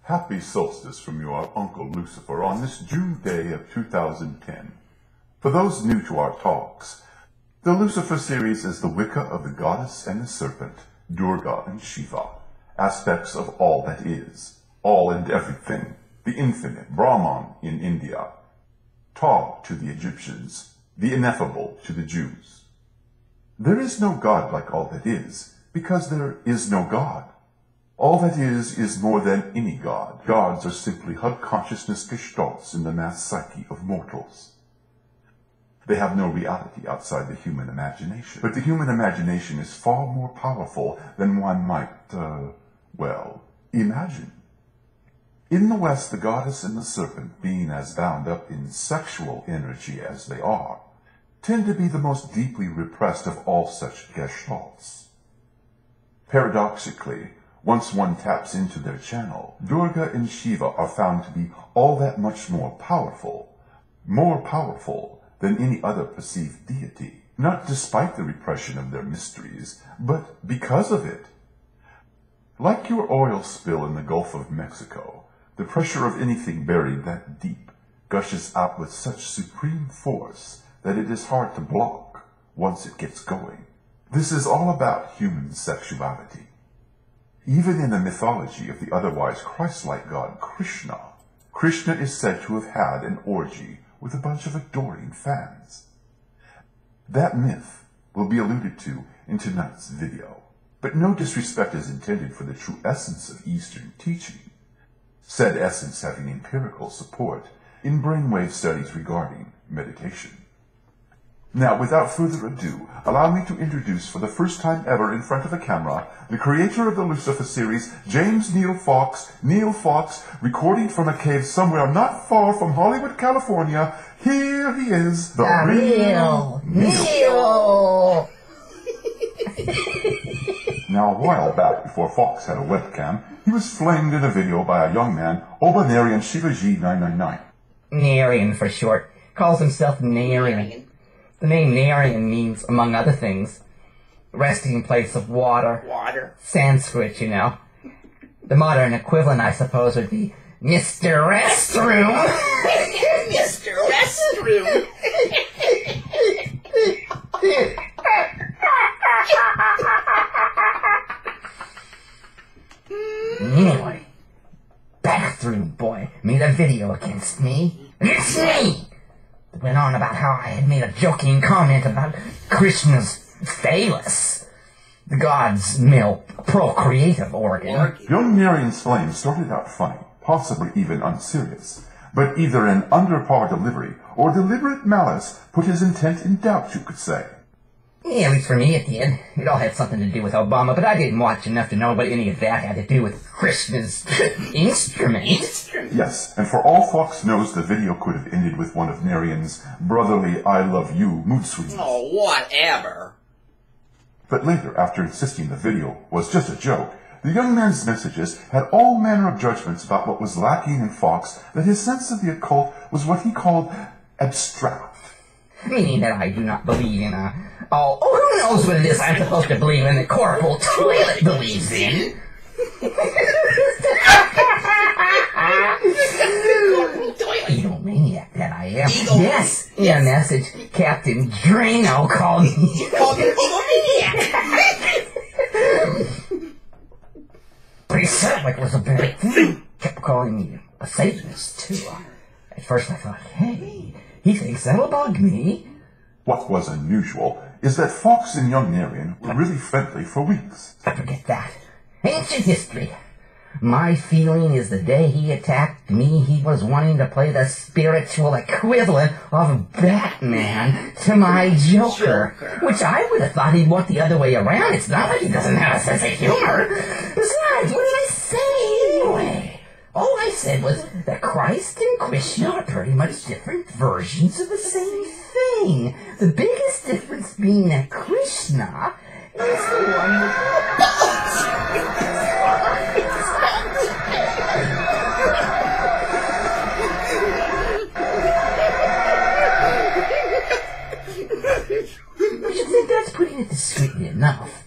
Happy solstice from your Uncle Lucifer on this June day of 2010. For those new to our talks, the Lucifer series is the Wicca of the goddess and the serpent, Durga and Shiva, aspects of all that is, all and everything, the infinite, Brahman in India, Ta to the Egyptians, the ineffable to the Jews. There is no God like all that is, because there is no God. All that is more than any god. Gods are simply hub consciousness gestalts in the mass psyche of mortals. They have no reality outside the human imagination. But the human imagination is far more powerful than one might, imagine. In the West, the goddess and the serpent, being as bound up in sexual energy as they are, tend to be the most deeply repressed of all such gestalts. Paradoxically, once one taps into their channel, Durga and Shiva are found to be all that much more powerful than any other perceived deity, not despite the repression of their mysteries, but because of it. Like your oil spill in the Gulf of Mexico, the pressure of anything buried that deep gushes out with such supreme force that it is hard to block once it gets going. This is all about human sexuality. Even in the mythology of the otherwise Christ-like god Krishna, Krishna is said to have had an orgy with a bunch of adoring fans. That myth will be alluded to in tonight's video, but no disrespect is intended for the true essence of Eastern teaching, said essence having empirical support in brainwave studies regarding meditation. Now, without further ado, allow me to introduce for the first time ever in front of a camera, the creator of the Lucifer series, James Neil Fox, recording from a cave somewhere not far from Hollywood, California. Here he is, the real Neil. Now, a while back, before Fox had a webcam, he was flamed in a video by a young man, Obanarian Shivaji 999. Narian for short. Calls himself Narian. The name Narian means, among other things, resting place of water. Water. Sanskrit, you know. The modern equivalent, I suppose, would be Mr. Restroom. Mr. Restroom. Anyway, bathroom boy made a video against me. It's me! It went on about how I had made a joking comment about Krishna's phallus, the god's male procreative organ. Young Narian's flame started out funny, possibly even unserious, but either an under-par delivery or deliberate malice put his intent in doubt, you could say. Yeah, at least for me it did. It all had something to do with Obama, but I didn't watch enough to know what any of that had to do with Krishna's instrument. Yes, and for all Fox knows, the video could have ended with one of Narian's brotherly I love you mood swings. Oh, whatever. But later, after insisting the video was just a joke, the young man's messages had all manner of judgments about what was lacking in Fox, that his sense of the occult was what he called abstract. Meaning that I do not believe in who knows what it is I'm supposed to believe in that Corporal Toilet believes in? Egomaniac that I am. Yes, in a message, Captain Drano called me. You called him egomaniac. But he said like it was a bad thing. Kept calling me a Satanist, too. At first I thought, hey, he thinks that'll bug me. What was unusual is that Fox and young Narian were really friendly for weeks. Forget that. Ancient history. My feeling is the day he attacked me, he was wanting to play the spiritual equivalent of Batman to my Joker. Which I would have thought he'd want the other way around. It's not like he doesn't have a sense of humor. Besides, what did I say anyway? All I said was that Christ and Krishna are pretty much different versions of the same thing. The biggest difference being that Krishna is the one Don't you think that's putting it discreetly enough?